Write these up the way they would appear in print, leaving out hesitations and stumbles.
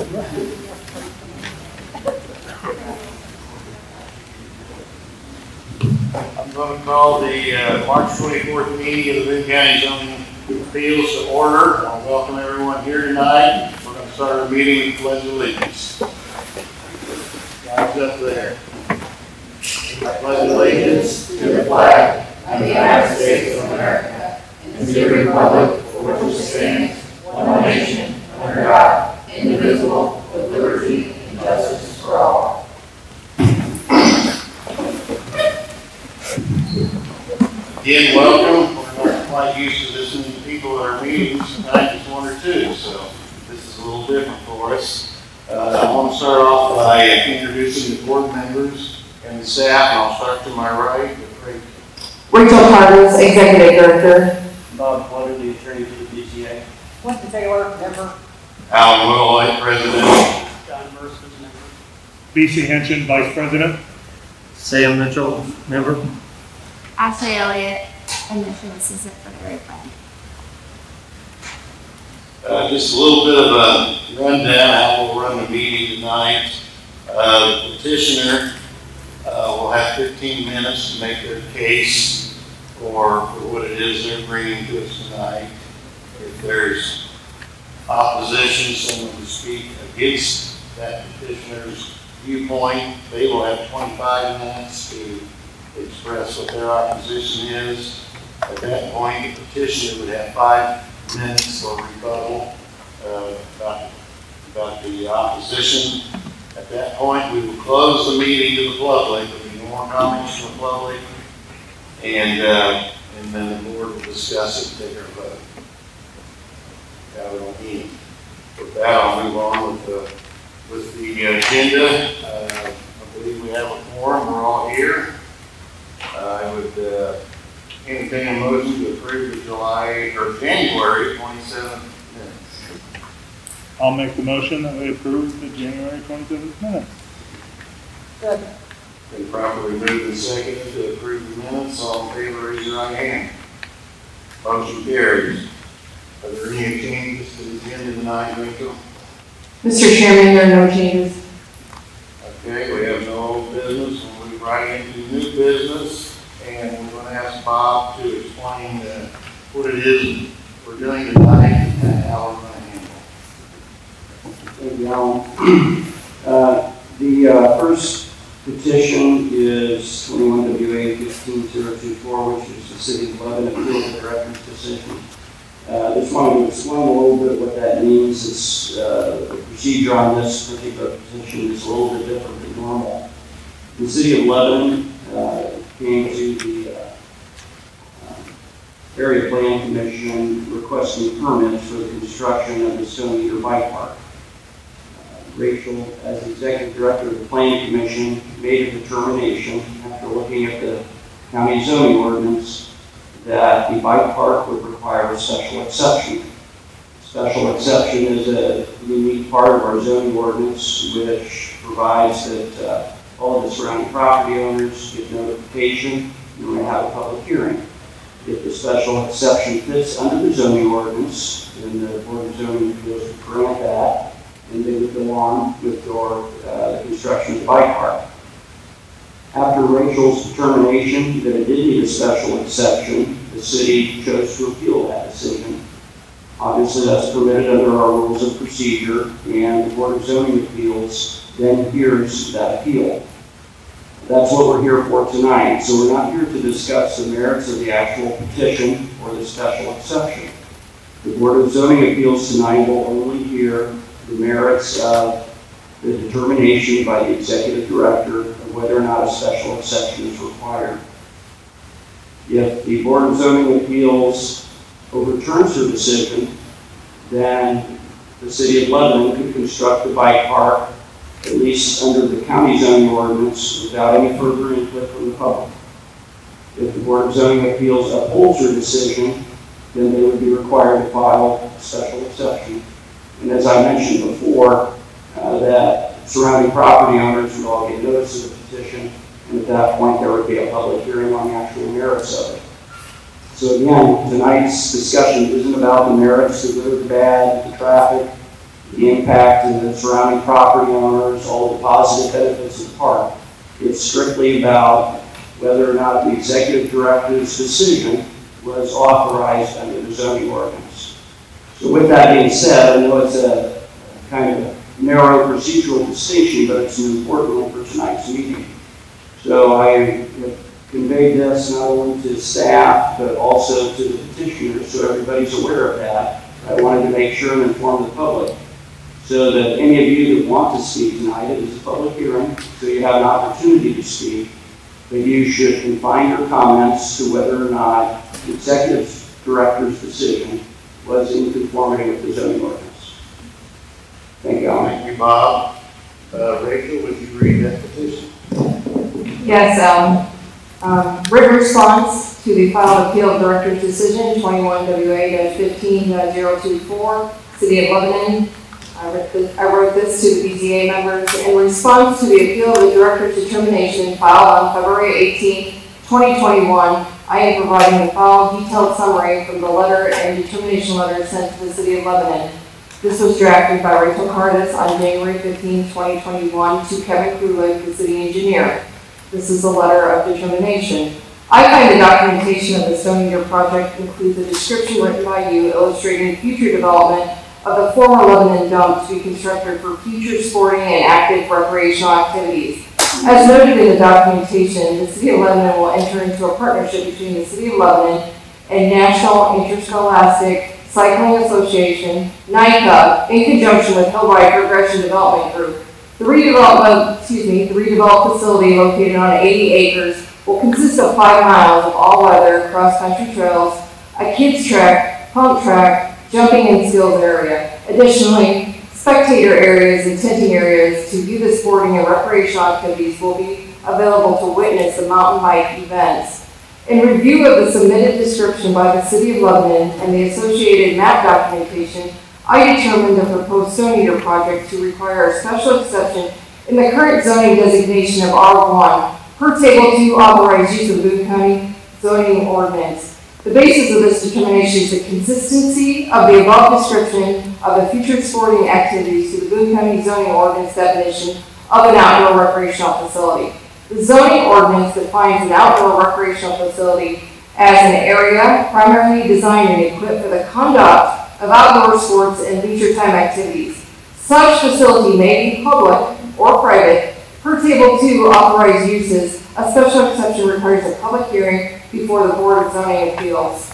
I'm going to call the March 24th meeting of the Boone County Zoning Appeals to order. I'll welcome everyone here tonight. We're going to start our meeting with Pledge of Allegiance. Guys up there. I pledge allegiance to the flag of the United States of America and to the republic for which it stands, one nation, under God, indivisible, with liberty and justice for all. Again, welcome. We're not quite used to this many people at our meetings. Tonight just one or two, so this is a little different for us. I want to start off by introducing the board members and the staff. I'll start to my right with Rachel Cardis, Executive Director. Bob Flutter, the attorney for the BZA. Quentin Taylor, member. Alan Willowlight, President. John Mercer, member. BC Henshin, Vice President. Sam Mitchell, member. Ashley Elliott, admission assistant for the Great Plan. Just a little bit of a rundown how we'll run the meeting tonight. The petitioner will have 15 minutes to make their case for what it is they're bringing to us tonight. If there's opposition, someone to speak against that petitioner's viewpoint, they will have 25 minutes to express what their opposition is. At that point, the petitioner would have 5 minutes for rebuttal about the opposition. At that point, we will close the meeting to the public. There will be no more comments from the public, and then the board will discuss it and take their vote. With that, I'll move on with the agenda. I believe we have a quorum. We're all here. I would entertain a motion to approve the January 27th minutes. I'll make the motion that we approve the January 27th minutes. Second. Been properly moved and seconded to approve the minutes. All in favor, raise your right hand. Motion carries. Are there any changes to the agenda tonight, Rachel? Mr. Chairman, there are no changes. Okay, we have no old business. We'll move right into new business, and we're going to ask Bob to explain what it is we're doing tonight and how we're going to handle it. Thank you, Alan. The first petition is 21 WA 15024, which is the City of Lebanon Appeal Director's decision. Just wanted to explain a little bit what that means. It's, the procedure on this particular petition is a little bit different than normal. The City of Lebanon came to the Area Plan Commission requesting permits for the construction of the Stone Eater Bike Park. Rachel, as the Executive Director of the Planning Commission, made a determination after looking at the county zoning ordinance that the bike park would require a special exception. Special exception is a unique part of our zoning ordinance which provides that all of the surrounding property owners get notification and we have a public hearing. If the special exception fits under the zoning ordinance, then the Board of Zoning Appeals would grant that, and they would go on with the construction of the bike park. After Rachel's determination that it did need a special exception, the city chose to appeal that decision. Obviously, that's permitted under our rules of procedure, and the Board of Zoning Appeals then hears that appeal. That's what we're here for tonight. So we're not here to discuss the merits of the actual petition or the special exception. The Board of Zoning Appeals tonight will only hear the merits of the determination by the Executive Director of whether or not a special exception is required. If the Board of Zoning Appeals overturns her decision, then the City of Lebanon could construct the bike park, at least under the county zoning ordinance, without any further input from the public. If the Board of Zoning Appeals upholds her decision, then they would be required to file a special exception. And as I mentioned before, that surrounding property owners would all get notice of the petition, and at that point there would be a public hearing on the actual merits of it. So again, tonight's discussion isn't about the merits, the good, the bad, the traffic. the impact of the surrounding property owners, all the positive benefits of the park. It's strictly about whether or not the executive director's decision was authorized under the zoning ordinance. So with that being said, I know it's a kind of a narrow procedural distinction, but it's an important one for tonight's meeting. So I have conveyed this not only to staff, but also to the petitioners, so everybody's aware of that. I wanted to make sure and inform the public, so that any of you that want to speak tonight, it is a public hearing, so you have an opportunity to speak, that you should confine your comments to whether or not the executive director's decision was in conformity with the zoning ordinance. Thank you. Thank you, Bob. Rachel, would you read that petition? Yes, written response to the final appeal director's decision, 21 WA-15-024, City of Lebanon. I wrote this to the BZA members. In response to the appeal of the director's determination filed on February 18, 2021, I am providing the following detailed summary from the letter and determination letter sent to the City of Lebanon. This was drafted by Rachel Cardis on January 15, 2021 to Kevin Krulik, the city engineer. This is a letter of determination. I find the documentation of the Zoning Ordinance project includes a description written by you illustrating future development of the former Lebanon dump to be constructed for future sporting and active recreational activities. As noted in the documentation, the City of Lebanon will enter into a partnership between the City of Lebanon and National Interscholastic Cycling Association, NICA, in conjunction with Hillride Progression Development Group. The redeveloped facility located on 80 acres will consist of 5 miles of all-weather cross-country trails, a kids track, pump track, jumping and skills area. Additionally, spectator areas and tenting areas to view the sporting and recreational activities will be available to witness the mountain bike events. In review of the submitted description by the City of Lebanon and the associated map documentation, I determined the proposed Zoning Ordinance project to require a special exception in the current zoning designation of R1 per Table 2 authorized use of Boone County Zoning Ordinance. The basis of this determination is the consistency of the above description of the future sporting activities to the Boone County Zoning Ordinance definition of an outdoor recreational facility. The Zoning Ordinance defines an outdoor recreational facility as an area primarily designed and equipped for the conduct of outdoor sports and leisure time activities. Such facility may be public or private. Per Table 2 authorized uses, a special exception requires a public hearing before the Board of Zoning Appeals.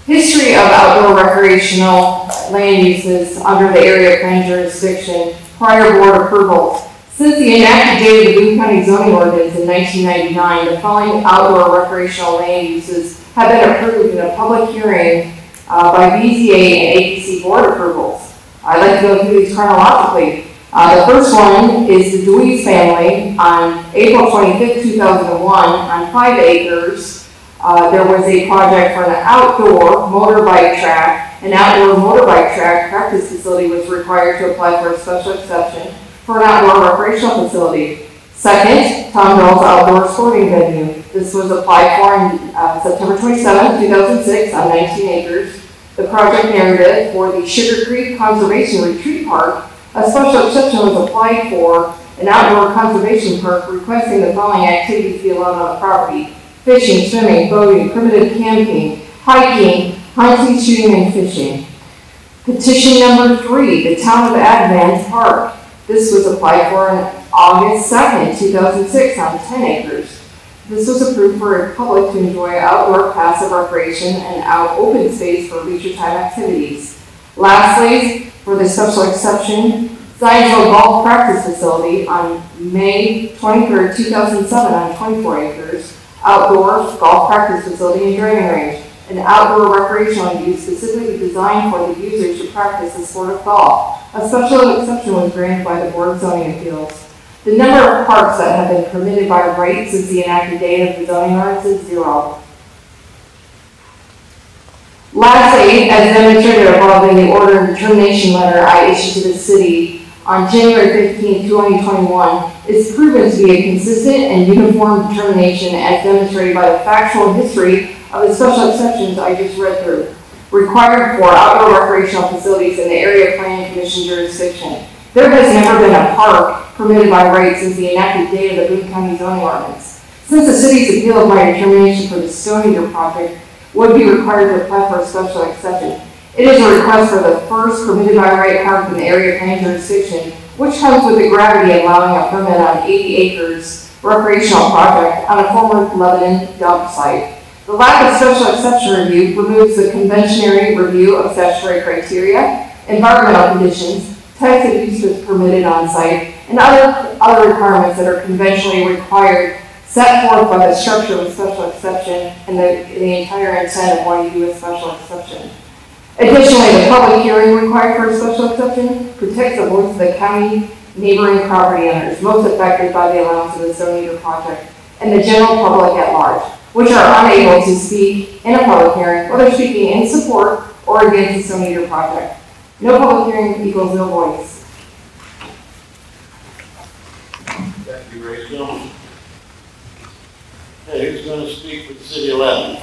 History of outdoor recreational land uses under the area plan jurisdiction, prior board approvals. Since the enacted date of the Boone County Zoning Ordinance in 1999, the following outdoor recreational land uses have been approved in a public hearing by BZA and APC board approvals. I'd like to go through these chronologically. The first one is the Dewey's family on April 25th, 2001 on 5 acres. There was a project for an outdoor motorbike track. An outdoor motorbike track practice facility was required to apply for a special exception for an outdoor recreational facility. Second, Tom Dole's outdoor sporting venue. This was applied for on September 27, 2006 on 19 acres. The project narrative for the Sugar Creek Conservation Retreat Park, a special exception was applied for an outdoor conservation park requesting the following activities be allowed on the property: fishing, swimming, boating, primitive camping, hiking, hunting, shooting, and fishing. Petition number 3, the Town of Advance Park. This was applied for on August 2nd, 2006 on 10 acres. This was approved for the public to enjoy outdoor passive recreation and out open space for leisure time activities. Lastly, for the special exception, Zionsville Golf Practice Facility on May 23rd, 2007 on 24 acres, outdoor golf practice facility and driving range, an outdoor recreational use specifically designed for the users to practice the sport of golf. A special exception was granted by the Board of Zoning Appeals. The number of parks that have been permitted by right since the enacted date of the zoning ordinance is 0. Lastly, as demonstrated above in the order and determination letter I issued to the city on January 15, 2021, is proven to be a consistent and uniform determination as demonstrated by the factual history of the special exceptions I just read through. required for outdoor recreational facilities in the area planning commission jurisdiction. There has never been a park permitted by right since the enacted date of the Boone County Zoning Ordinance. Since the city's appeal of my determination for the Stone Eater project would be required to apply for a special exception, it is a request for the first permitted by right park in the area planning jurisdiction, which comes with the gravity of allowing a permit on 80 acres recreational project on a former Lebanon dump site. The lack of special exception review removes the conventionary review of statutory criteria, environmental conditions, types of uses permitted on site, and other requirements that are conventionally required set forth by the structure of a special exception and the entire intent of why you do a special exception. Additionally, the public hearing required for a special exception protects the voice of the county neighboring property owners most affected by the allowance of the Stone Eater project and the general public at large, which are unable to speak in a public hearing, whether speaking in support or against the Stone Eater project. No public hearing equals no voice. Thank you, Rachel. Hey, who's going to speak for the City of Lebanon?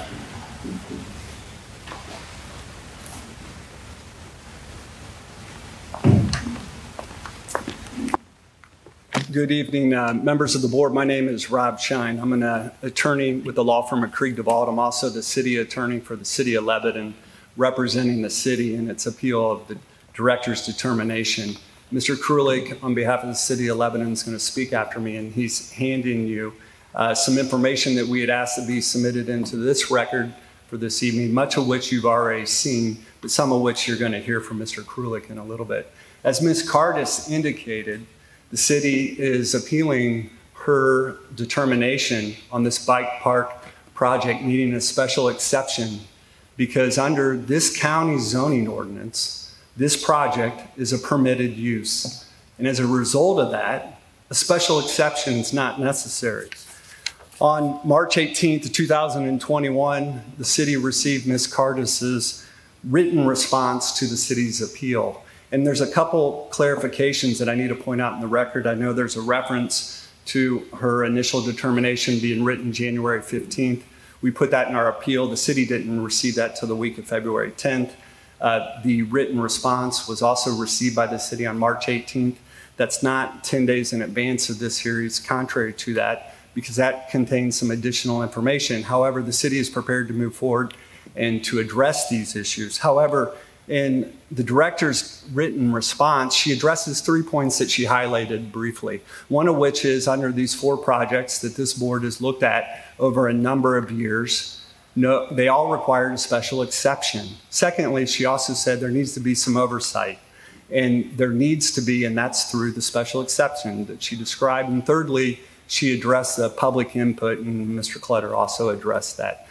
Good evening, members of the board. My name is Rob Shine. I'm an attorney with the law firm of Krieg DeVault. I'm also the city attorney for the City of Lebanon, representing the city in its appeal of the director's determination. Mr. Krulik, on behalf of the City of Lebanon, is going to speak after me, and he's handing you some information that we had asked to be submitted into this record for this evening, much of which you've already seen, but some of which you're going to hear from Mr. Krulik in a little bit. As Ms. Cardis indicated, the city is appealing her determination on this bike park project needing a special exception because under this county zoning ordinance, this project is a permitted use. And as a result of that, a special exception is not necessary. On March 18th, 2021, the city received Ms. Cardis's written response to the city's appeal. And there's a couple clarifications that I need to point out in the record. I know there's a reference to her initial determination being written January 15th. We put that in our appeal. The city didn't receive that till the week of February 10th. The written response was also received by the city on March 18th. That's not 10 days in advance of this hearing, contrary to that, because that contains some additional information. However, the city is prepared to move forward and to address these issues. However, in the director's written response, she addresses 3 points that she highlighted briefly. One of which is under these 4 projects that this board has looked at over a number of years, they all required a special exception. Secondly, she also said there needs to be some oversight. And there needs to be, and that's through the special exception that she described. And thirdly, she addressed the public input, and Mr. Clutter also addressed that.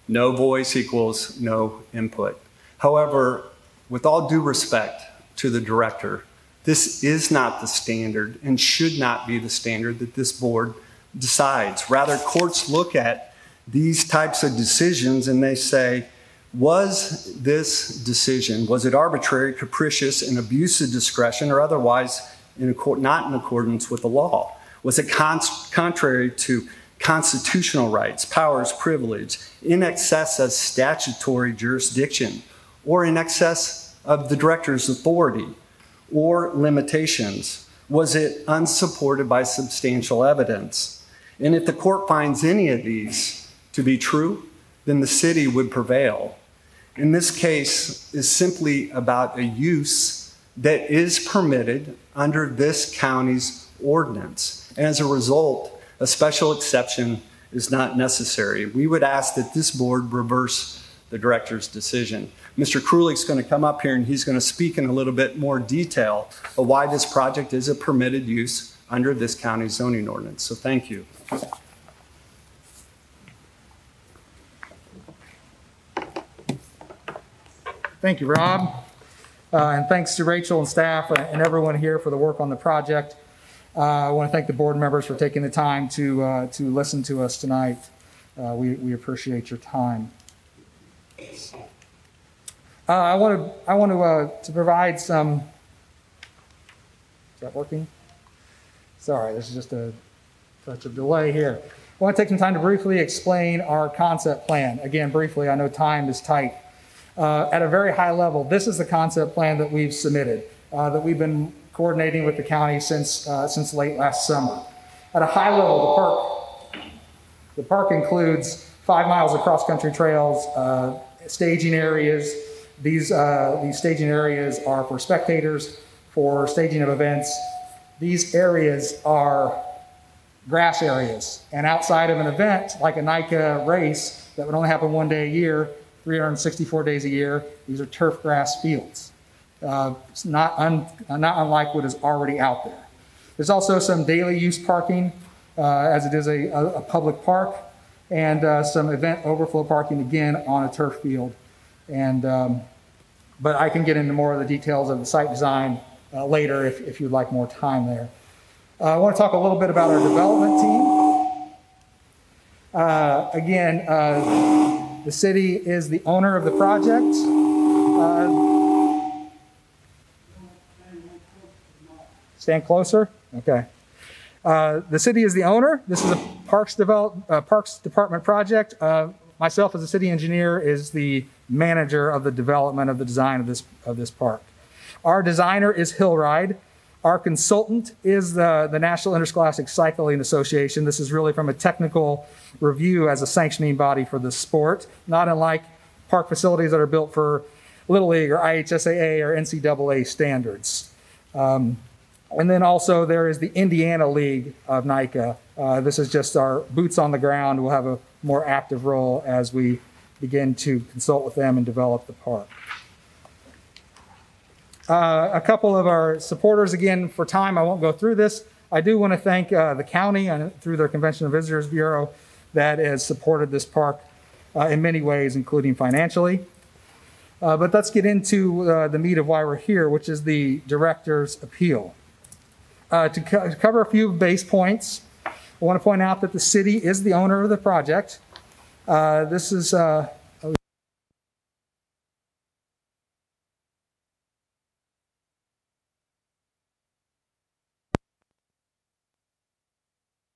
No voice equals no input. However, with all due respect to the director, this is not the standard and should not be the standard that this board decides. Rather, courts look at these types of decisions and they say, was this decision, was it arbitrary, capricious, and abuse of discretion, or otherwise not in accordance with the law? Was it contrary to constitutional rights, powers, privilege, in excess of statutory jurisdiction, or in excess of the director's authority or limitations? Was it unsupported by substantial evidence? And if the court finds any of these to be true, then the city would prevail. In this case, is simply about a use that is permitted under this county's ordinance. And as a result, a special exception is not necessary. We would ask that this board reverse the director's decision. Mr. Krulik's going to come up here and he's going to speak in a little bit more detail of why this project is a permitted use under this county zoning ordinance. So thank you. Thank you, Rob. And thanks to Rachel and staff and everyone here for the work on the project. I want to thank the board members for taking the time to listen to us tonight. We appreciate your time. I want to provide some. Is that working? Sorry, this is just a touch of delay here. I want to take some time to briefly explain our concept plan. Again, briefly, I know time is tight. At a very high level, this is the concept plan that we've submitted, that we've been coordinating with the county since late last summer. At a high level, the park includes 5 miles of cross-country trails, staging areas. These staging areas are for spectators, for staging of events. These areas are grass areas. And outside of an event, like a NICA race that would only happen 1 day a year, 364 days a year, these are turf grass fields. It's not unlike what is already out there. There's also some daily use parking, as it is a public park, and some event overflow parking, again, on a turf field. And, but I can get into more of the details of the site design later if you'd like more time there. I want to talk a little bit about our development team. Again, the city is the owner of the project. Stand closer? Okay. The city is the owner. This is a Parks Department project. Myself, as a city engineer, is the manager of the development of the design of this park. Our designer is Hillride. Our consultant is the National Interscholastic Cycling Association. This is really from a technical review as a sanctioning body for the sport, not unlike park facilities that are built for Little League or IHSAA or NCAA standards. And then also there is the Indiana League of NICA. This is just our boots on the ground. We'll have a more active role as we begin to consult with them and develop the park. A couple of our supporters, again, for time, I won't go through this. I do want to thank the county through their Convention and Visitors Bureau that has supported this park in many ways, including financially. But let's get into the meat of why we're here, which is the director's appeal. To cover a few base points, I want to point out that the city is the owner of the project. This is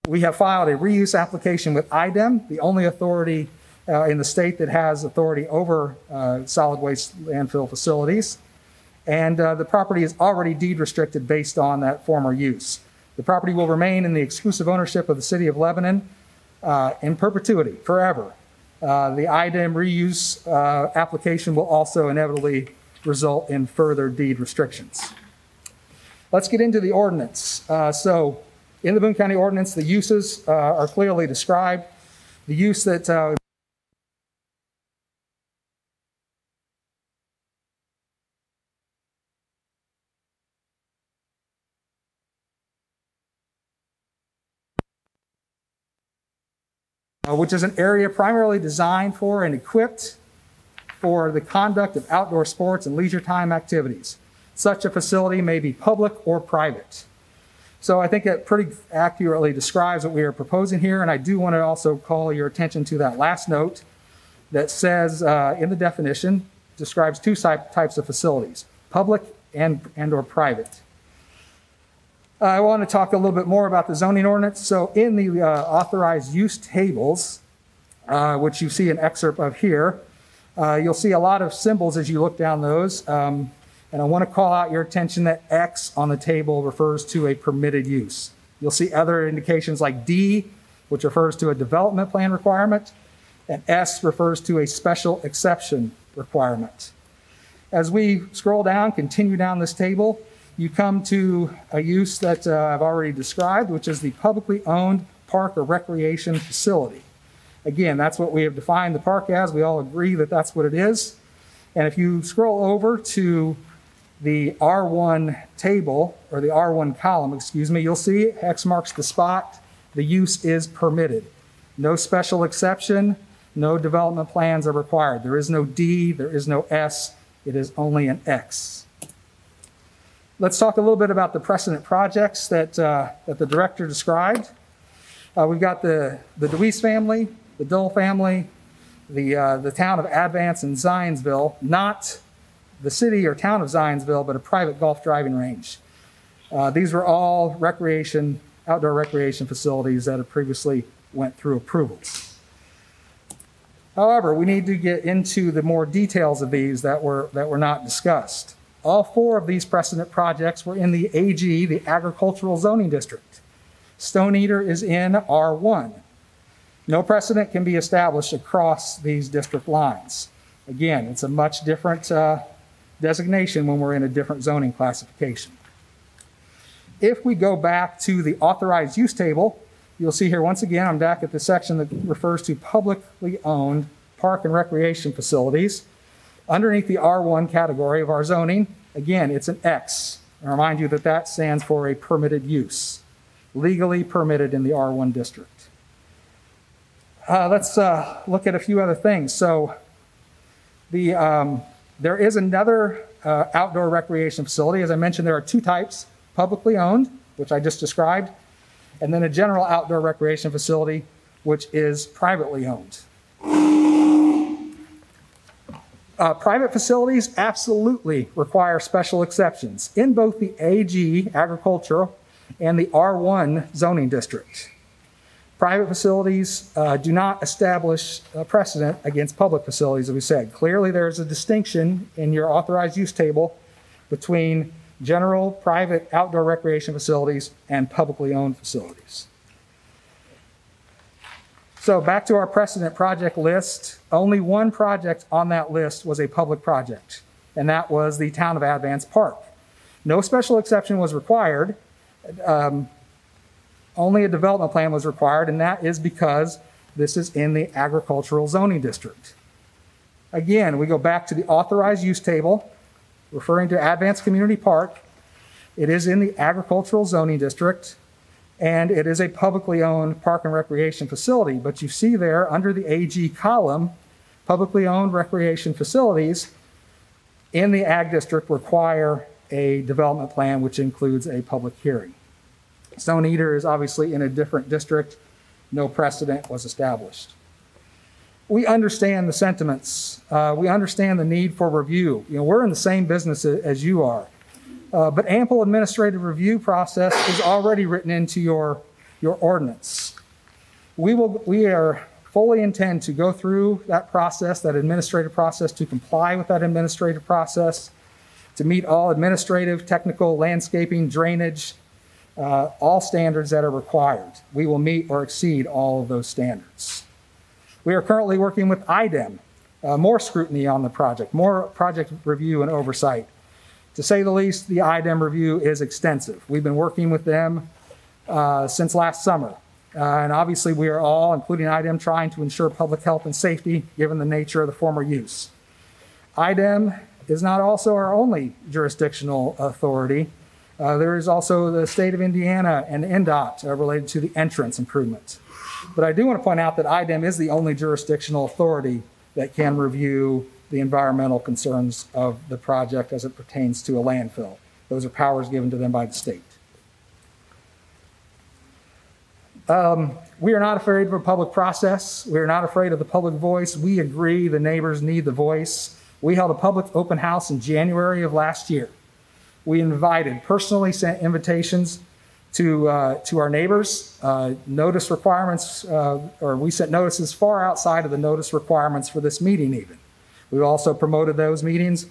we have filed a reuse application with IDEM, the only authority in the state that has authority over solid waste landfill facilities. And the property is already deed restricted based on that former use. The property will remain in the exclusive ownership of the City of Lebanon in perpetuity, forever. The IDEM reuse application will also inevitably result in further deed restrictions. Let's get into the ordinance. So in the Boone County Ordinance, the uses are clearly described. The use that which is an area primarily designed for and equipped for the conduct of outdoor sports and leisure time activities. Such a facility may be public or private. So I think that pretty accurately describes what we are proposing here, and I do want to also call your attention to that last note that says in the definition, describes two types of facilities, public and or private. I want to talk a little bit more about the zoning ordinance. So in the authorized use tables, which you see an excerpt of here, you'll see a lot of symbols as you look down those. And I want to call out your attention that X on the table refers to a permitted use. You'll see other indications like D, which refers to a development plan requirement, and S refers to a special exception requirement. As we scroll down, continue down this table, you come to a use that I've already described, which is the publicly owned park or recreation facility. Again, that's what we have defined the park as. We all agree that that's what it is. And if you scroll over to the R1 table, or the R1 column, excuse me, you'll see X marks the spot. The use is permitted. No special exception, no development plans are required. There is no D, there is no S, it is only an X. Let's talk a little bit about the precedent projects that the director described. We've got the DeWeese family, the Dole family, the town of Advance and Zionsville, not the city or town of Zionsville, but a private golf driving range. These were all outdoor recreation facilities that had previously went through approvals. However, we need to get into the more details of these that were not discussed. All 4 of these precedent projects were in the AG, the Agricultural Zoning District. Stone Eater is in R1. No precedent can be established across these district lines. Again, it's a much different designation when we're in a different zoning classification. If we go back to the authorized use table, you'll see here once again, I'm back at the section that refers to publicly owned park and recreation facilities. Underneath the R1 category of our zoning, again, it's an X. I remind you that that stands for a permitted use, legally permitted in the R1 district. Let's look at a few other things. So there is another outdoor recreation facility. As I mentioned, there are 2 types, publicly owned, which I just described, and then a general outdoor recreation facility, which is privately owned. Private facilities absolutely require special exceptions in both the AG, agricultural, and the R1 zoning district. Private facilities do not establish a precedent against public facilities, as we said. Clearly, there's a distinction in your authorized use table between general private outdoor recreation facilities and publicly owned facilities. So back to our precedent project list, only 1 project on that list was a public project, and that was the Town of Advance Park. No special exception was required. Only a development plan was required, and that is because this is in the agricultural zoning district. Again, we go back to the authorized use table, referring to Advance Community Park. It is in the agricultural zoning district, and it is a publicly owned park and recreation facility. But you see there under the AG column, publicly owned recreation facilities in the ag district require a development plan, which includes a public hearing. Stone Eater is obviously in a different district. No precedent was established. We understand the sentiments. We understand the need for review. We're in the same business as you are. But ample administrative review process is already written into your ordinance. We are fully intend to go through that process, that administrative process, to comply with that administrative process, to meet all administrative, technical, landscaping, drainage, all standards that are required. We will meet or exceed all of those standards. We are currently working with IDEM, more scrutiny on the project, more project review and oversight. To say the least, the IDEM review is extensive. We've been working with them since last summer. And obviously we are all, including IDEM, trying to ensure public health and safety given the nature of the former use. IDEM is not also our only jurisdictional authority. There is also the state of Indiana and NDOT related to the entrance improvements. But I do want to point out that IDEM is the only jurisdictional authority that can review the environmental concerns of the project as it pertains to a landfill. Those are powers given to them by the state. We are not afraid of a public process. We are not afraid of the public voice. We agree the neighbors need the voice. We held a public open house in January of last year. We personally sent invitations to our neighbors, notice requirements, or we sent notices far outside of the notice requirements for this meeting even. We've also promoted those meetings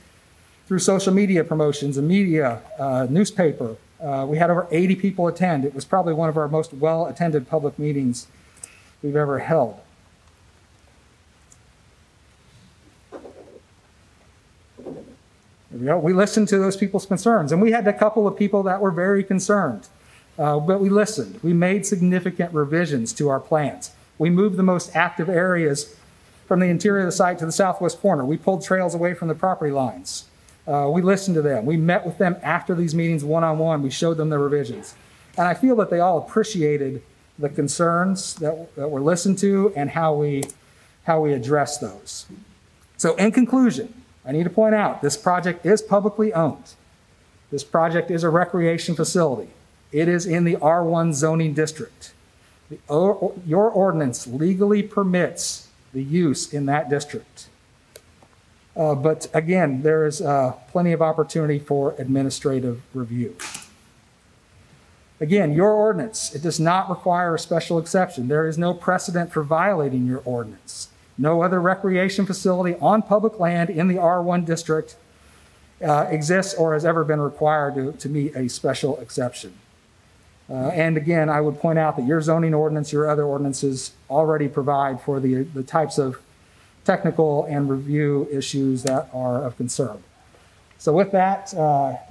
through social media promotions and media, newspaper. We had over 80 people attend. It was probably one of our most well-attended public meetings we've ever held. There we go. We listened to those people's concerns, and we had a couple of people that were very concerned, but we listened. We made significant revisions to our plans. We moved the most active areas from the interior of the site to the southwest corner. We pulled trails away from the property lines. We listened to them. We met with them after these meetings one-on-one. We showed them the revisions. And I feel that they all appreciated the concerns that were listened to and how we address those. So in conclusion, I need to point out this project is publicly owned. This project is a recreation facility. It is in the R1 zoning district. Your ordinance legally permits the use in that district. But again, there is plenty of opportunity for administrative review. Again, your ordinance, it does not require a special exception. There is no precedent for violating your ordinance. no other recreation facility on public land in the R1 district exists or has ever been required to meet a special exception. And again, I would point out that your zoning ordinance, your other ordinances already provide for the types of technical and review issues that are of concern. So with that,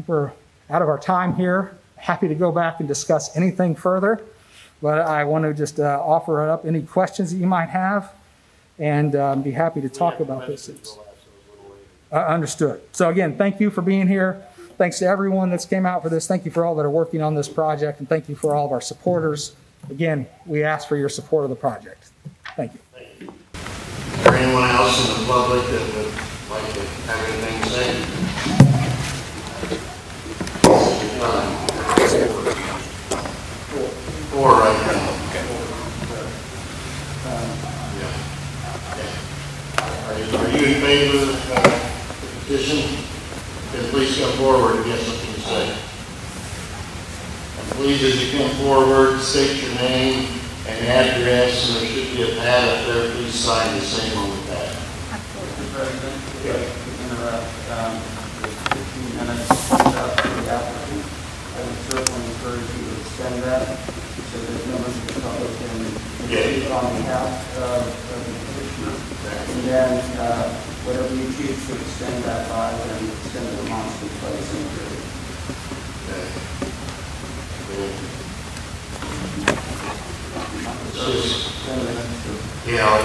we're out of our time here. Happy to go back and discuss anything further, but I want to just offer up any questions that you might have and be happy to talk about this. Understood. So again, thank you for being here. Thanks to everyone that's came out for this. Thank you for all that are working on this project, and thank you for all of our supporters. Again, we ask for your support of the project. Thank you. Thank you. Is there anyone else in the public that would like to have anything to say? Four right now. Are you in favor of the petition? Then please come forward and get something to say. And please, as you come forward, state your name and address, and there should be a pad up there. Please sign the same on the pad. Mr. President, to interrupt 15 minutes for the applicant. I would certainly encourage you to extend that so that members of the public can speak on behalf of the petitioner. And then whatever you choose to extend that by, then extend the monthly placing period. Yeah.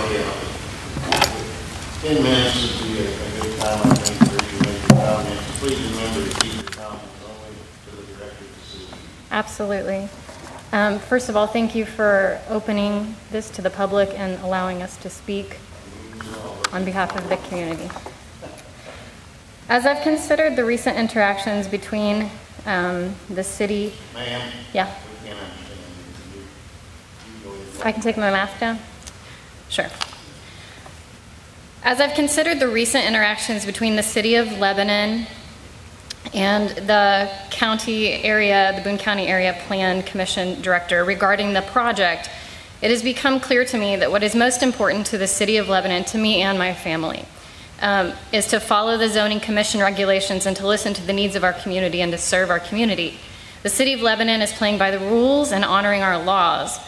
10 minutes would be a good time, I think, for you to make your comments. Please remember to keep your comments only to the director's decision. Absolutely. First of all, thank you for opening this to the public and allowing us to speak on behalf of the community. As I've considered the recent interactions between the city... Ma'am? Yeah. We can't understand you. I can take my mask down? Sure. As I've considered the recent interactions between the City of Lebanon and the county area, the Boone County Area Plan Commission Director regarding the project, it has become clear to me that what is most important to the City of Lebanon, to me and my family, is to follow the Zoning Commission regulations and to listen to the needs of our community and to serve our community. The City of Lebanon is playing by the rules and honoring our laws.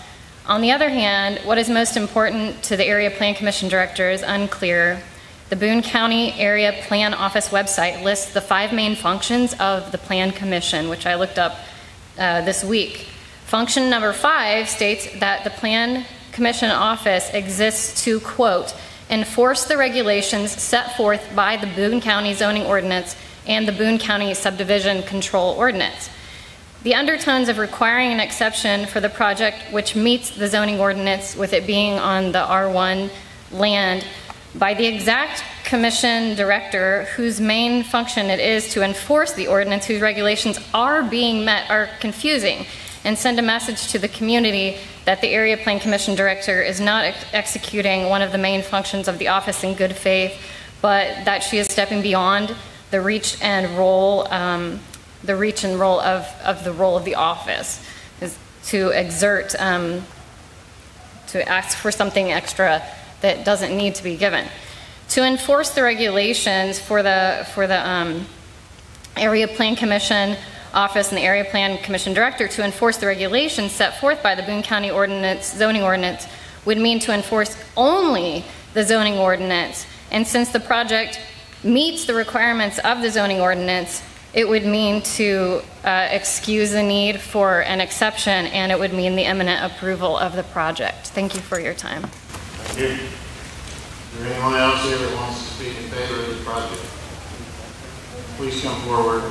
On the other hand, what is most important to the Area Plan Commission Director is unclear. The Boone County Area Plan Office website lists the 5 main functions of the Plan Commission, which I looked up this week. Function number 5 states that the Plan Commission Office exists to, quote, enforce the regulations set forth by the Boone County Zoning Ordinance and the Boone County Subdivision Control Ordinance. The undertones of requiring an exception for the project which meets the zoning ordinance with it being on the R1 land by the exact commission director whose main function it is to enforce the ordinance whose regulations are being met are confusing and send a message to the community that the Area Plan Commission Director is not executing one of the main functions of the office in good faith, but that she is stepping beyond the reach and role of the role of the office, is to exert, to ask for something extra that doesn't need to be given. To enforce the regulations for the Area Plan Commission Office and the Area Plan Commission Director to enforce the regulations set forth by the Boone County Zoning Ordinance would mean to enforce only the zoning ordinance. And since the project meets the requirements of the zoning ordinance, it would mean to excuse the need for an exception, and it would mean the imminent approval of the project. Thank you for your time. Thank you. Is there anyone else here that wants to speak in favor of the project? Please come forward.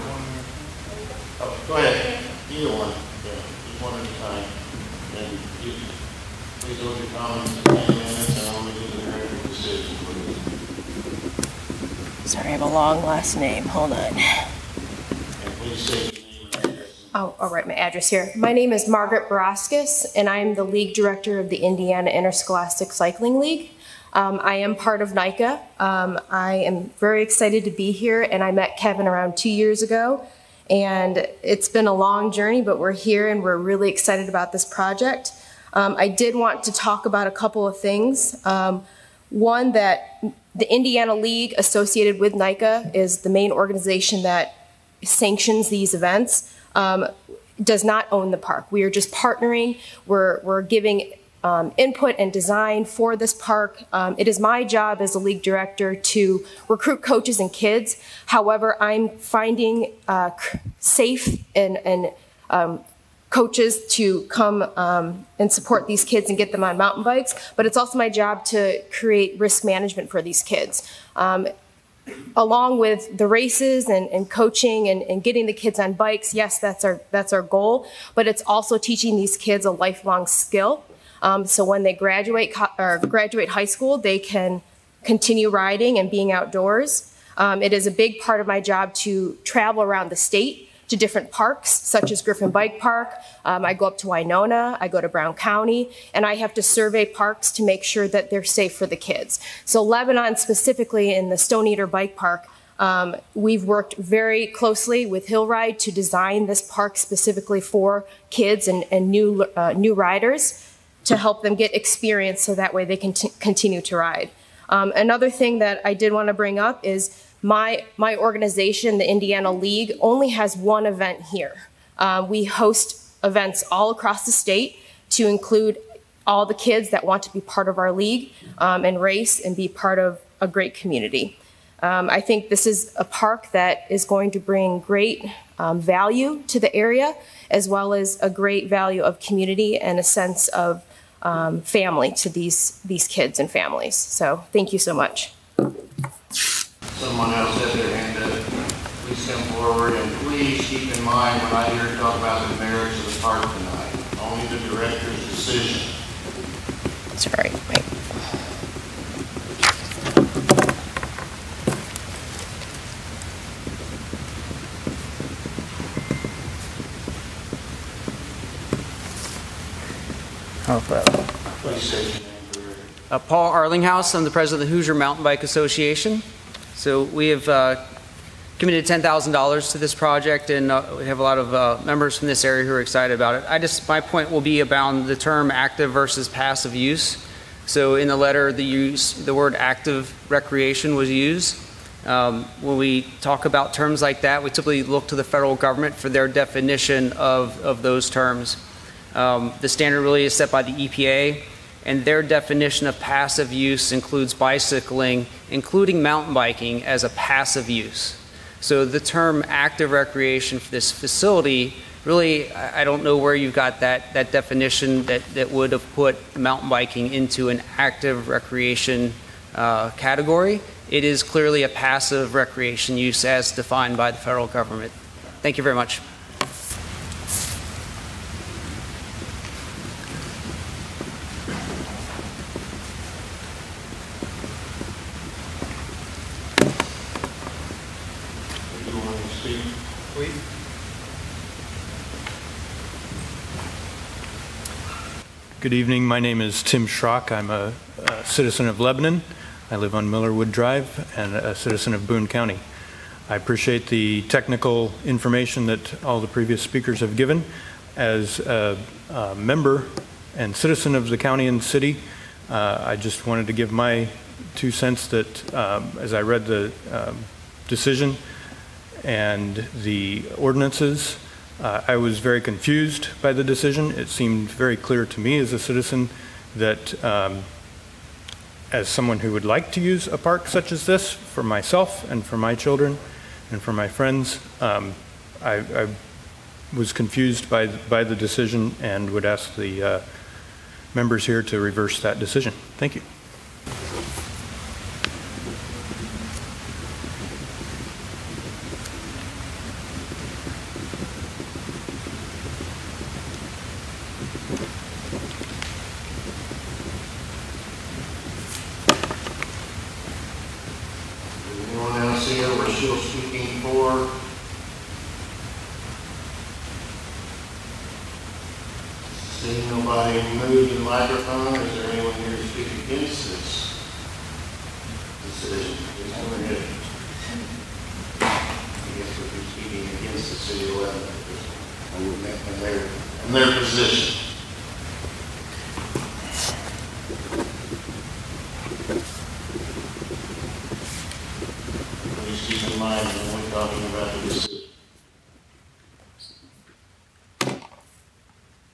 Oh, go ahead. Either one. Yeah, just one at a time. And you, please hold your comments for 10 minutes, and I'll make the director's decision, please. Sorry, I have a long last name. Hold on. And please state your name and address. Oh, I'll write my address here. My name is Margaret Baraskis, and I'm the league director of the Indiana Interscholastic Cycling League. I am part of NICA. I am very excited to be here, and I met Kevin around 2 years ago. And it's been a long journey, but we're here and we're really excited about this project. I did want to talk about a couple of things. One, that the Indiana League associated with NICA is the main organization that sanctions these events, does not own the park. We are just partnering. We're giving input and design for this park. It is my job as a league director to recruit coaches and kids. However, I'm finding safe and coaches to come and support these kids and get them on mountain bikes, but it's also my job to create risk management for these kids. Along with the races and coaching and getting the kids on bikes, yes, that's our goal, but it's also teaching these kids a lifelong skill. So when they graduate high school, they can continue riding and being outdoors. It is a big part of my job to travel around the state to different parks, such as Griffin Bike Park. I go up to Winona, I go to Brown County, and I have to survey parks to make sure that they're safe for the kids. So Lebanon, specifically in the Stone Eater Bike Park, we've worked very closely with Hill Ride to design this park specifically for kids and new riders to help them get experience so that way they can continue to ride. Another thing that I did want to bring up is my organization, the Indiana League, only has one event here. We host events all across the state to include all the kids that want to be part of our league and race and be part of a great community. I think this is a park that is going to bring great value to the area, as well as a great value of community and a sense of family to these kids and families. So thank you so much. Someone else had their hand up. Please come forward, and please keep in mind when I hear talk about the merits of the park tonight, only the director's decision. That's right. Please state your name for the record. Paul Arlinghouse, I'm the president of the Hoosier Mountain Bike Association. So we have committed $10,000 to this project, and we have a lot of members from this area who are excited about it. My point will be about the term active versus passive use. So in the letter, the word active recreation was used. When we talk about terms like that, we typically look to the federal government for their definition of those terms. The standard really is set by the EPA, and their definition of passive use includes bicycling, including mountain biking, as a passive use. So the term active recreation for this facility, really, I don't know where you've got that definition that would have put mountain biking into an active recreation category. It is clearly a passive recreation use as defined by the federal government. Thank you very much. Good evening. My name is Tim Schrock. I'm a citizen of Lebanon. I live on Millerwood Drive and a citizen of Boone County. I appreciate the technical information that all the previous speakers have given. As a member and citizen of the county and city, I just wanted to give my 2 cents that as I read the decision and the ordinances, I was very confused by the decision. It seemed very clear to me as a citizen that as someone who would like to use a park such as this for myself and for my children and for my friends, I was confused by the decision and would ask the members here to reverse that decision. Thank you. Seeing nobody move the microphone, is there anyone here to speak against this decision? Please come ahead. I guess we'll be speaking against the City of Lebanon and their position.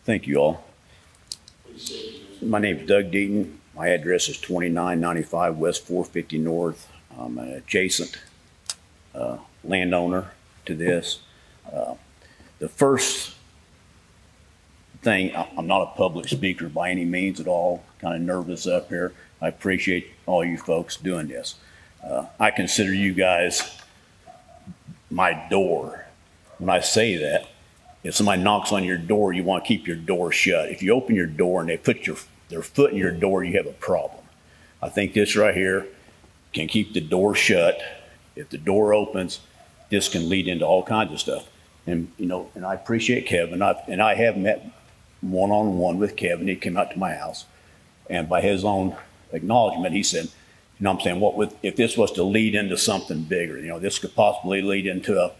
Thank you all. My name is Doug Deaton. My address is 2995 West 450 North. I'm an adjacent landowner to this. The first thing, I'm not a public speaker by any means at all, kind of nervous up here. I appreciate all you folks doing this. I consider you guys my door. When I say that, if somebody knocks on your door, you want to keep your door shut. If you open your door and they put their foot in your door, you have a problem. I think this right here can keep the door shut. If the door opens, this can lead into all kinds of stuff. And and I appreciate Kevin. I have met one-on-one with Kevin. He came out to my house, and by his own acknowledgement, he said, I'm saying, if this was to lead into something bigger? This could possibly lead into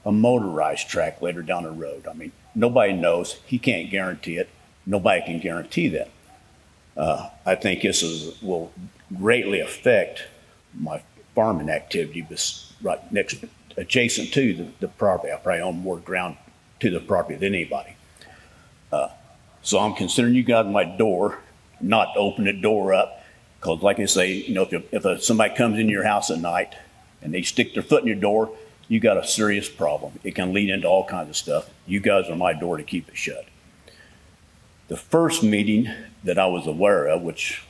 a motorized track later down the road. I mean, nobody knows. He can't guarantee it. Nobody can guarantee that. I think this will greatly affect my farming activity right adjacent to the property. I probably own more ground to the property than anybody. So I'm considering you guys my door, not to open the door up, because like I say, if somebody comes in your house at night and they stick their foot in your door, you got a serious problem. It can lead into all kinds of stuff. You guys are my door to keep it shut. The first meeting that I was aware of, which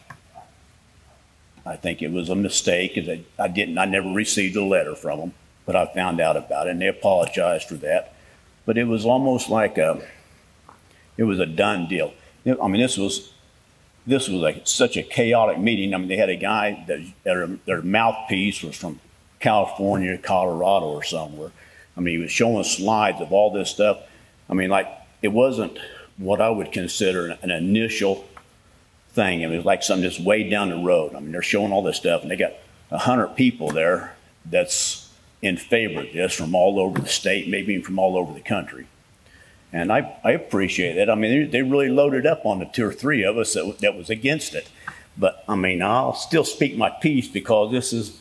I think it was a mistake, is that I never received a letter from them, but I found out about it, and they apologized for that. But it was almost like it was a done deal. I mean, this was like such a chaotic meeting. I mean, they had a guy that their mouthpiece was from California, Colorado, or somewhere. I mean, he was showing slides of all this stuff. I mean, like, it wasn't what I would consider an initial thing. It was like something just way down the road. I mean, they're showing all this stuff, and they got 100 people there that's in favor of this from all over the state, maybe even from all over the country. And I appreciate that. I mean, they really loaded up on the 2 or 3 of us that was against it. But I mean, I'll still speak my piece, because this is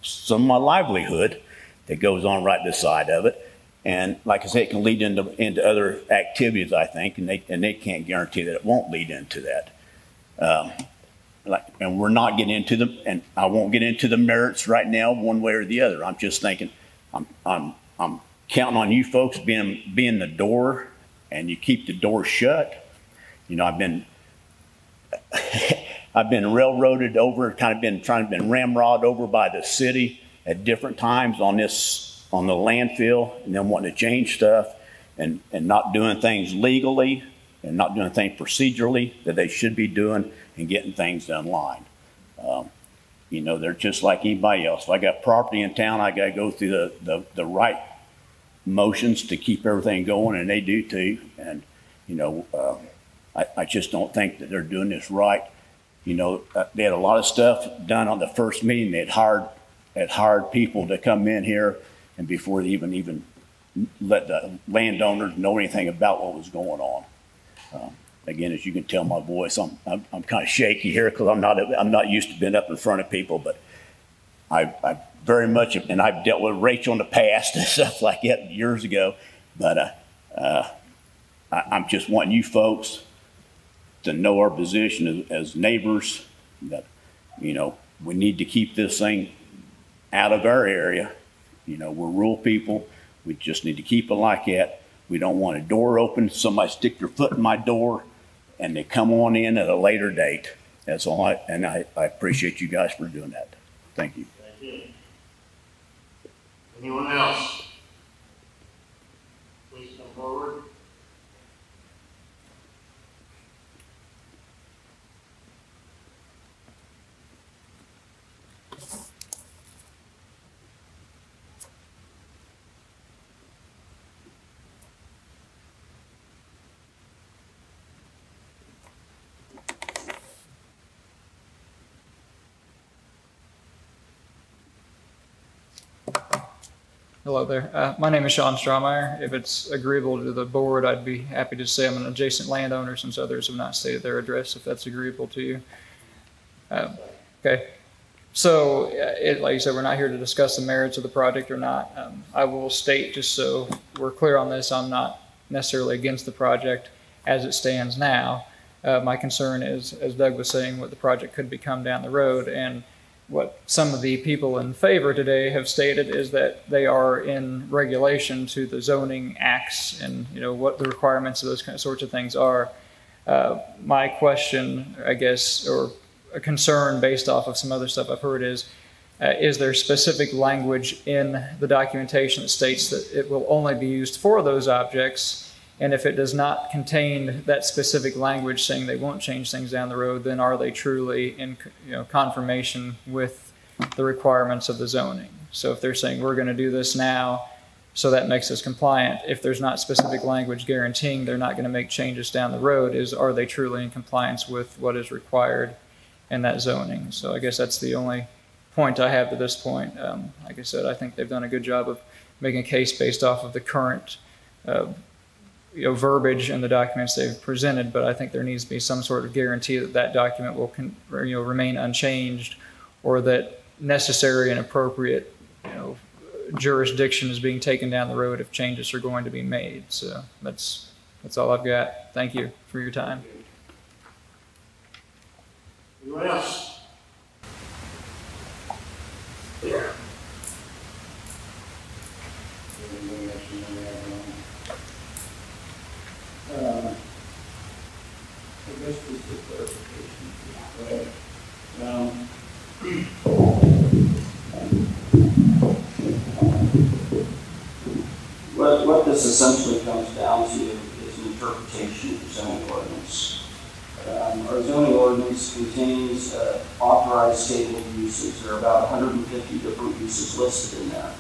some of my livelihood that goes on right beside of it. And like I say, it can lead into other activities, I think, and they can't guarantee that it won't lead into that. And we're not getting into them, and I won't get into the merits right now, one way or the other. I'm just thinking, I'm counting on you folks being the door, and you keep the door shut. I've been railroaded over, kind of been ramrodded over by the city at different times on the landfill, and then wanting to change stuff and not doing things legally and not doing things procedurally that they should be doing, and getting things done line. They're just like anybody else. If I got property in town, I got to go through the right motions to keep everything going, and they do too. And I just don't think that they're doing this right. They had a lot of stuff done on the first meeting. They had hired people to come in here, and before they even let the landowners know anything about what was going on. Again, as you can tell my voice, I'm kind of shaky here, because I'm not used to being up in front of people, but I very much, and I've dealt with Rachel in the past and stuff like that years ago, but I'm just wanting you folks to know our position as neighbors, that we need to keep this thing out of our area. We're rural people. We just need to keep it like that. We don't want a door open, somebody stick their foot in my door, and they come on in at a later date. That's all. I appreciate you guys for doing that. Thank you. Thank you. Anyone else? Please come forward. Hello there. My name is Sean Strawmeyer. If it's agreeable to the board, I'd be happy to say I'm an adjacent landowner, since others have not stated their address, if that's agreeable to you. Okay. So, like you said, we're not here to discuss the merits of the project or not. I will state, just so we're clear on this, I'm not necessarily against the project as it stands now. My concern is, as Doug was saying, what the project could become down the road. And what some of the people in favor today have stated is that they are in regulation to the zoning acts and, you know, what the requirements of those kind of sorts of things are. My question, I guess, or a concern based off of some other stuff I've heard is there specific language in the documentation that states that it will only be used for those objects? And if it does not contain that specific language saying they won't change things down the road, then are they truly in, you know, confirmation with the requirements of the zoning? So if they're saying we're going to do this now, so that makes us compliant, if there's not specific language guaranteeing they're not going to make changes down the road, are they truly in compliance with what is required in that zoning? So I guess that's the only point I have to this point. Like I said, I think they've done a good job of making a case based off of the current verbiage in the documents they've presented, but I think there needs to be some sort of guarantee that that document will remain unchanged, or that necessary and appropriate jurisdiction is being taken down the road if changes are going to be made. So that's all I've got. Thank you for your time. Anyone else? Yeah. I guess just a clarification. What this essentially comes down to is an interpretation of the zoning ordinance. Our zoning ordinance contains authorized table of uses. There are about 150 different uses listed in there.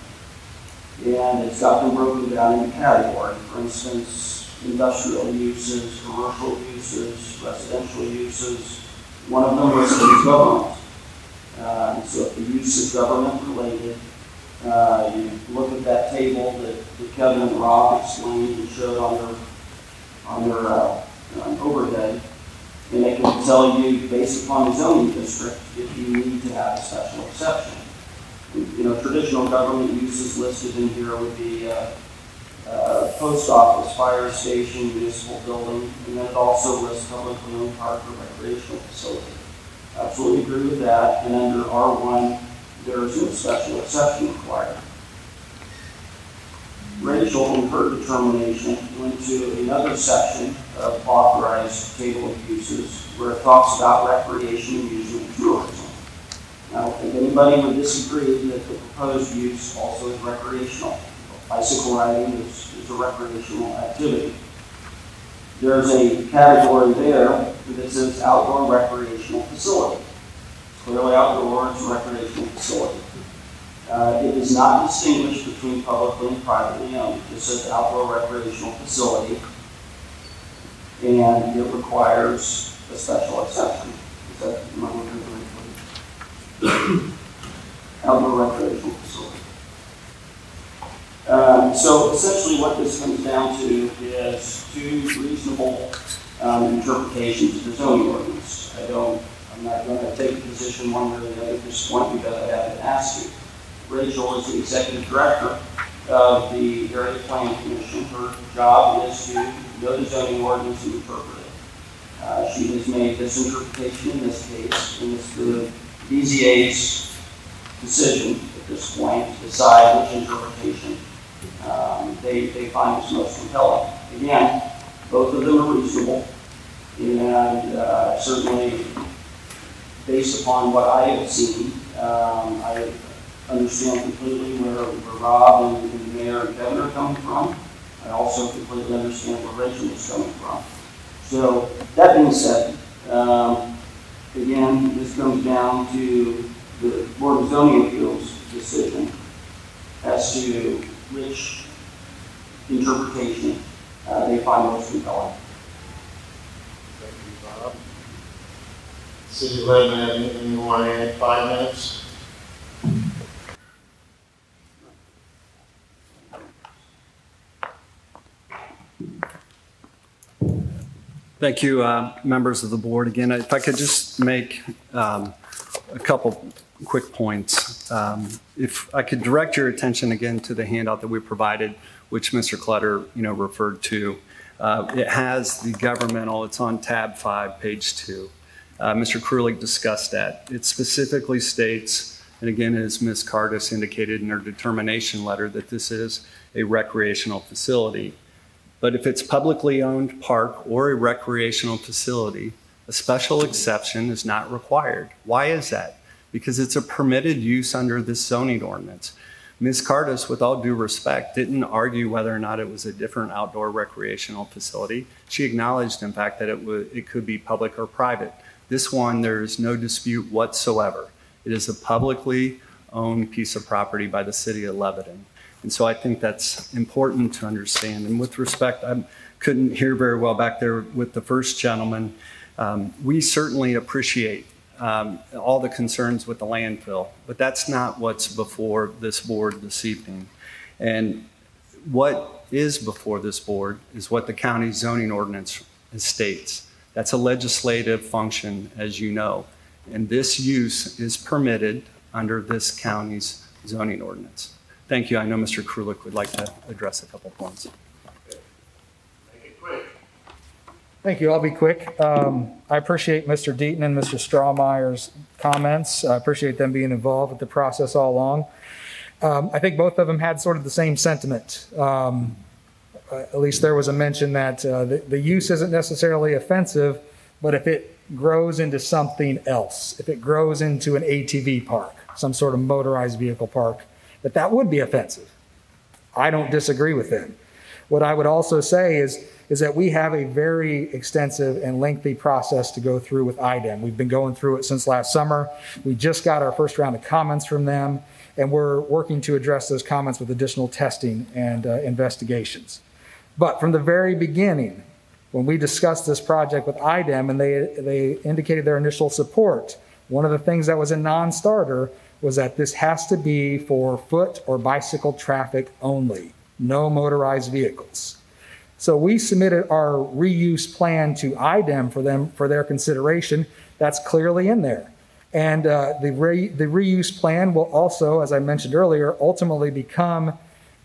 And it's got them broken down into categories. For instance, industrial uses, commercial uses, residential uses. One of them listed as government. So if the use is government related, you look at that table that Kevin and Rob explained and showed on their overhead, and they can tell you based upon the zoning district if you need to have a special exception. Traditional government uses listed in here would be post office, fire station, municipal building, and then it also lists publicly owned park or recreational facility. Absolutely agree with that, and under R1, there is no special exception required. Rachel, in her determination, went to another section of authorized table of uses where it talks about recreation, amusement, and tourism. Now, I don't think anybody would disagree that the proposed use also is recreational. Bicycle riding is a recreational activity. There's a category there that says outdoor recreational facility. Clearly outdoor is a recreational facility. It does not distinguish between publicly and privately owned. It says outdoor recreational facility, and it requires a special exception. Is that outdoor recreational facility. So essentially what this comes down to is two reasonable interpretations of the zoning ordinance. I'm not going to take a position one way or the other at this point because I haven't asked you. Rachel is the Executive Director of the Area Planning Commission. Her job is to know the zoning ordinance and interpret it. She has made this interpretation in this case, and it's the BZA's decision at this point to decide which interpretation they find is most compelling. Again, both of them are reasonable, and certainly based upon what I have seen, I understand completely where Rob and the Mayor and Kevin are coming from. I also completely understand where Rachel is coming from. So that being said, again, this comes down to the Board of Zoning Appeals decision as to which interpretation they find most compelling. Thank you, Bob. City of Lebanon, anything you want to add? 5 minutes? Thank you, members of the board. Again, if I could just make a couple quick points. If I could direct your attention again to the handout that we provided, which Mr. Clutter, referred to. It has the governmental, it's on tab 5, page 2. Mr. Krulik discussed that. It specifically states, and again, as Ms. Cardis indicated in her determination letter, that this is a recreational facility. But if it's publicly owned park or a recreational facility, a special exception is not required. Why is that? Because it's a permitted use under this zoning ordinance. Ms. Cardis, with all due respect, didn't argue whether or not it was a different outdoor recreational facility. She acknowledged, in fact, that it could be public or private. This one, there is no dispute whatsoever. It is a publicly owned piece of property by the City of Lebanon. And so I think that's important to understand. And with respect, I couldn't hear very well back there with the first gentleman. We certainly appreciate all the concerns with the landfill, but that's not what's before this board this evening. And what is before this board is what the county zoning ordinance states. That's a legislative function, as you know, and this use is permitted under this county's zoning ordinance. Thank you. I know Mr. Krulik would like to address a couple points. Make it quick. Thank you. I'll be quick. I appreciate Mr. Deaton and Mr. Strawmeyer's comments. I appreciate them being involved with the process all along. I think both of them had sort of the same sentiment. At least there was a mention that the use isn't necessarily offensive, but if it grows into something else, if it grows into an ATV park, some sort of motorized vehicle park, that would be offensive. I don't disagree with them. What I would also say is that we have a very extensive and lengthy process to go through with IDEM. We've been going through it since last summer. We just got our first round of comments from them, and we're working to address those comments with additional testing and investigations. But from the very beginning, when we discussed this project with IDEM and they indicated their initial support, one of the things that was a non-starter was that this has to be for foot or bicycle traffic only, no motorized vehicles. So we submitted our reuse plan to IDEM for their consideration. That's clearly in there. And the reuse plan will also, as I mentioned earlier, ultimately become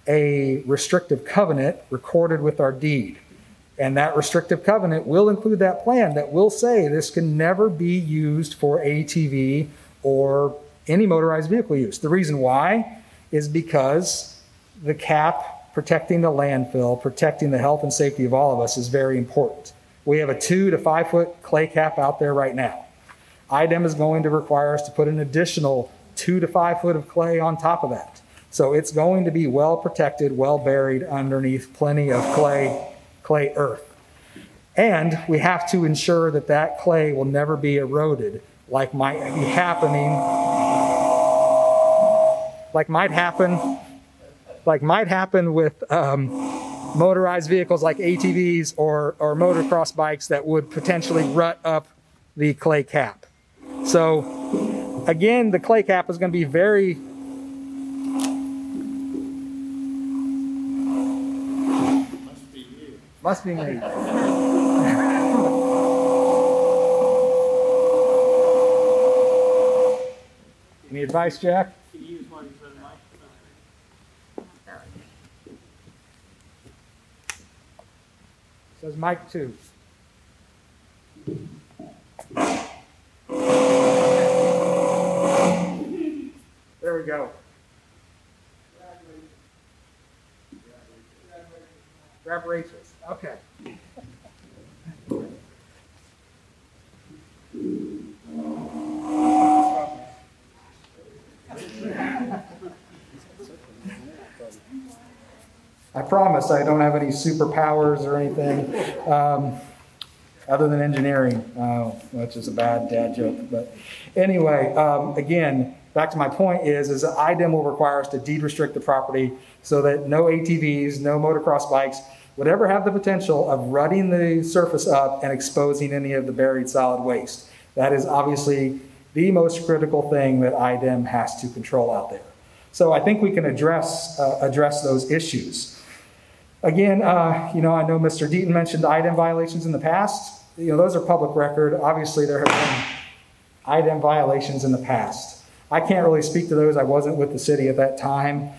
a restrictive covenant recorded with our deed. And that restrictive covenant will include that plan that will say this can never be used for ATV or any motorized vehicle use. The reason why is because the cap protecting the landfill, protecting the health and safety of all of us is very important. We have a 2 to 5 foot clay cap out there right now. IDEM is going to require us to put an additional 2 to 5 foot of clay on top of that. So it's going to be well protected, well buried underneath plenty of clay earth. And we have to ensure that that clay will never be eroded like might happen with motorized vehicles like ATVs or motocross bikes that would potentially rut up the clay cap. So again, the clay cap is going to be very must be me. Any advice, Jack? Says Mike 2. There we go. Grab Rachel's. Okay. I promise I don't have any superpowers or anything other than engineering, which is a bad dad joke. But anyway, again, back to my point is that IDEM will require us to deed restrict the property so that no ATVs, no motocross bikes would ever have the potential of rutting the surface up and exposing any of the buried solid waste. That is obviously the most critical thing that IDEM has to control out there. So I think we can address those issues. Again, I know Mr. Deaton mentioned IDEM violations in the past. Those are public record. Obviously, there have been IDEM violations in the past. I can't really speak to those. I wasn't with the city at that time.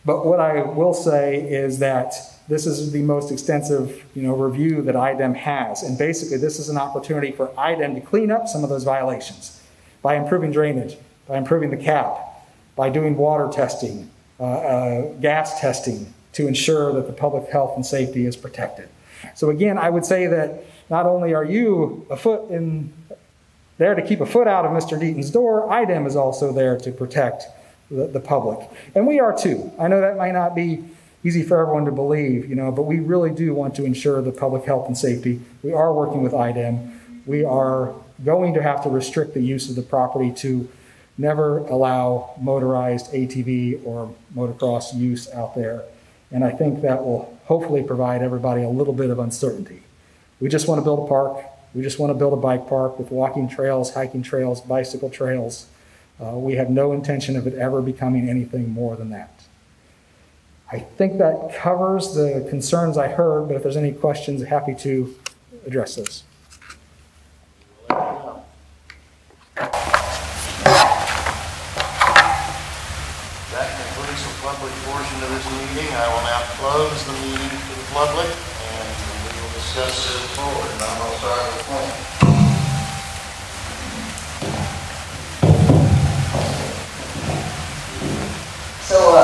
But what I will say is that this is the most extensive, review that IDEM has. And basically, this is an opportunity for IDEM to clean up some of those violations by improving drainage, by improving the cap, by doing water testing, gas testing, to ensure that the public health and safety is protected. So again, I would say that not only are you there to keep a foot out of Mr. Deaton's door, IDEM is also there to protect the public. And we are too. I know that might not be easy for everyone to believe, but we really do want to ensure the public health and safety. We are working with IDEM. We are going to have to restrict the use of the property to never allow motorized ATV or motocross use out there. And I think that will hopefully provide everybody a little bit of uncertainty. We just want to build a park. We just want to build a bike park with walking trails, hiking trails, bicycle trails. We have no intention of it ever becoming anything more than that. I think that covers the concerns I heard, but if there's any questions, happy to address those. That concludes the public portion of this meeting. I will now close the meeting to the public, and we will discuss this forward. And I'm going to start with Clint. So,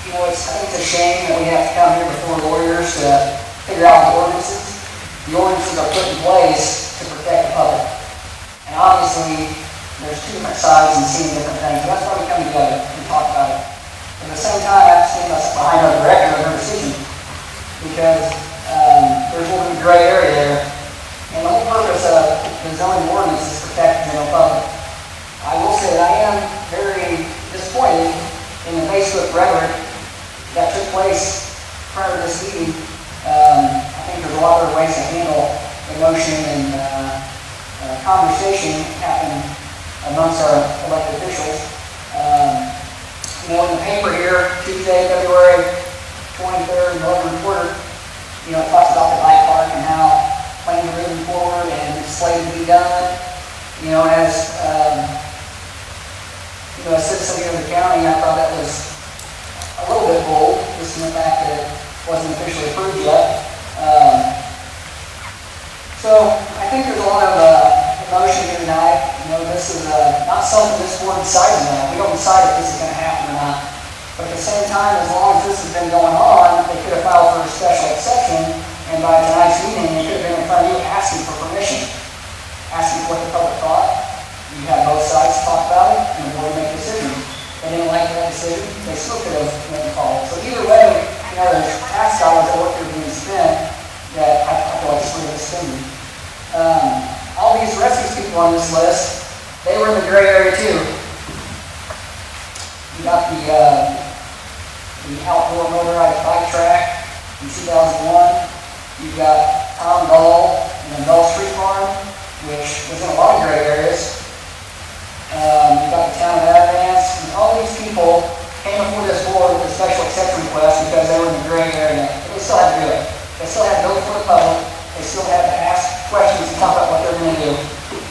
I think it's a shame that we have to come here before lawyers to figure out the ordinances. The ordinances are put in place to protect the public. And obviously, there's two different sides and seeing different things. That's why we come together and talk about it. At the same time, I have to stand behind our director and her decision, because there's a little bit of gray area there. And the whole purpose of the zoning ordinance is to protect the general public. I will say that I am very disappointed in the Facebook rhetoric that took place prior to this meeting. I think there's a lot of ways to handle emotion and conversation happen amongst our elected officials. In the paper here, Tuesday, February 23rd, Northern Reporter, it talks about the bike park and how plans are moving forward and it's slated to be done. As a citizen here in the county, I thought that was a little bit bold, just in the fact that it wasn't officially approved yet. So I think there's a lot of emotion here tonight. This is not something this board decides on. We don't decide if this is going to happen or not. But at the same time, as long as this has been going on, they could have filed for a special exception, and by tonight's meeting, they could have been in front of you asking for permission, asking what the public thought. You had both sides talk about it, and the board make a decision. They didn't like that decision, they still could have made a call. So either way, there's tax dollars that work are being spent that I feel like it's really spending. All these rest of these people on this list, they were in the gray area too. You got the outdoor motorized bike track in 2001. You got Tom Dahl and the Bell Street Farm, which was in a lot of gray areas. You got the town of Advance, and all these people came before this board with a special exception request because they were in the gray area. But they still had to do it. They still had to go before the public. They still had to ask questions and talk about what they're going to do.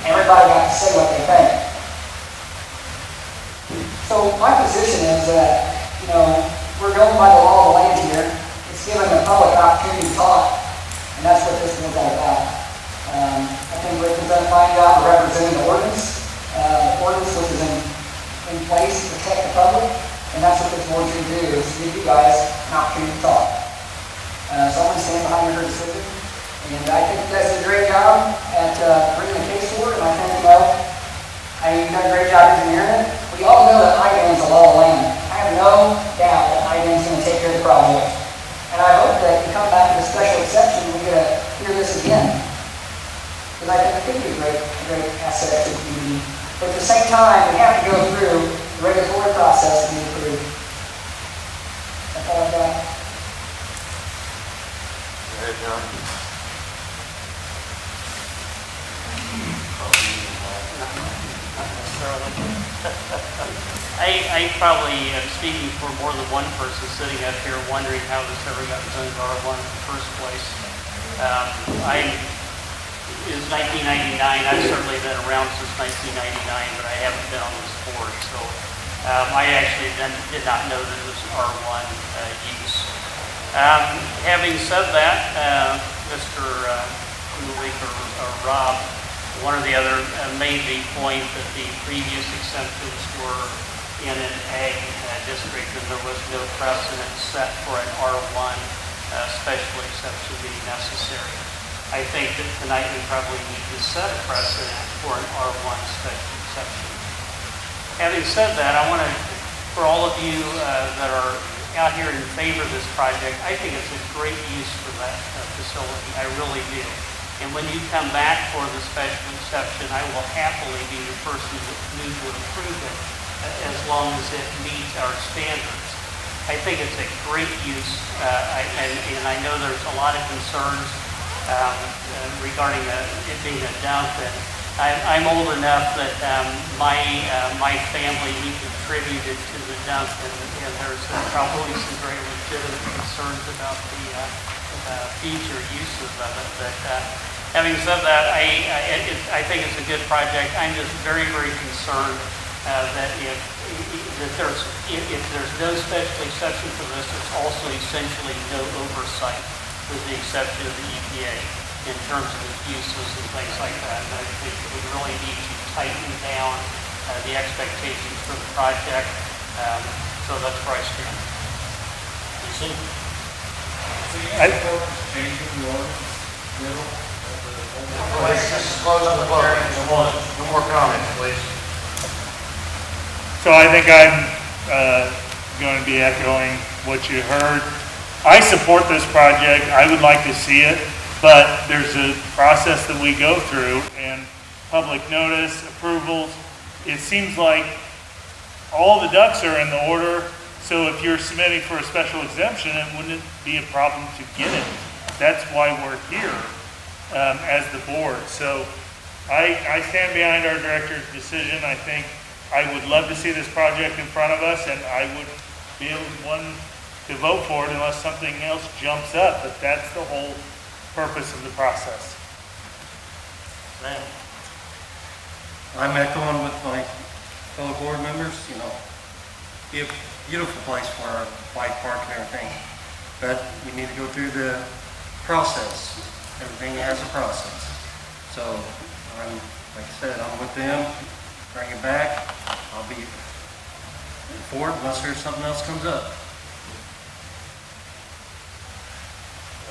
Everybody got to say what they think. So my position is that, we're going by the law of the land here. It's giving the public opportunity to talk, and that's what this is all about. I think Rick has done a fine job of representing the ordinance. The ordinance which is in place to protect the public, and that's what this board should do, is give you guys an opportunity to talk. So I'm going to stand behind your decision, and I think you guys did a great job at bringing the case forward, and I think, you've done a great job engineering it. We all know that IDEM is a law of land. I have no doubt that IDEM is going to take care of the project. And I hope that you come back with a special exception and we get to hear this again. Because I think it could be a great asset to the community. But at the same time, we have to go through the regulatory process to be approved. That's all I've got. Go ahead, John. I probably am speaking for more than one person sitting up here wondering how this ever got zoned R1 in the first place. I'm is 1999. I've certainly been around since 1999, but I haven't been on this board. So I actually did not know that it was R1 use. Having said that, Mr. Kulik or Rob, one or the other made the point that the previous exemptions were in an A district and there was no precedent set for an R1 special exception being necessary. I think that tonight we probably need to set a precedent for an R1 special exception. Having said that, I want to, for all of you that are out here in favor of this project, I think it's a great use for that facility. I really do. And when you come back for the special exception, I will happily be the person who would approve it as long as it meets our standards. I think it's a great use, and I know there's a lot of concerns regarding it being a dump. And I'm old enough that my family, we contributed to the dump, and there's probably some very legitimate concerns about the future uses of it. But having said that, I think it's a good project. I'm just very, very concerned that if there's no special exception for this, there's also essentially no oversight with the exception of the EPA in terms of its uses and things like that. And I think we really need to tighten down the expectations for the project. So that's where I stand. So you have changing the ordinance? Please, just close the vote. No more comments, please. So I think I'm going to be echoing what you heard. I support this project. I would like to see it, but there's a process that we go through and public notice, approvals. It seems like all the ducks are in the order. So if you're submitting for a special exemption, it wouldn't be a problem to get it. That's why we're here as the board. So I stand behind our director's decision. I think I would love to see this project in front of us, and I would be one to vote for it unless something else jumps up. But that's the whole purpose of the process. Man, I'm echoing with my fellow board members. You know, be a beautiful place for our bike park and everything, but we need to go through the process. Everything has a process. So I'm, like I said, I'm with them. Bring it back. I'll be for it unless there's something else comes up.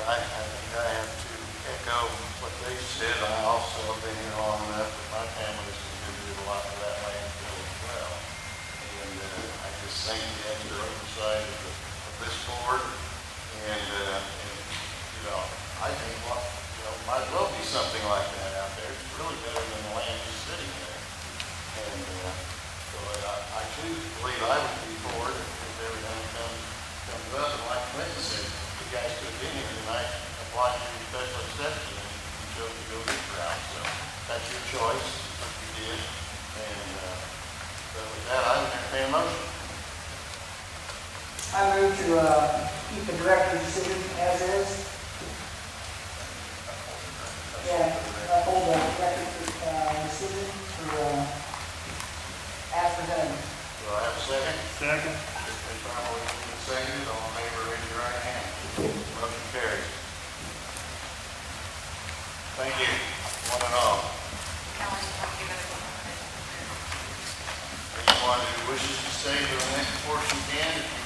I think I have to echo what they said. I also have been here long enough that my family's contributed a lot to that landfill as well. And I just think the extra oversight of this board and you know, I think might as well be something like that out there. It's really better than the land just sitting there. And so I too believe I would be for it if everything comes up. And like Clinton said, you guys could have been here tonight, applied for your special exception, and you chose to go this route. So that's your choice. You did. And so with that, I would entertain a motion. I move to keep the director's decision as is. Yeah, uphold the director's decision for as presented. Do I have a second? Second. It's been properly moved and seconded. All in favor, raise your right hand. Motion carries. Thank you, one and all. Anyone who wishes to stay for the next portion can.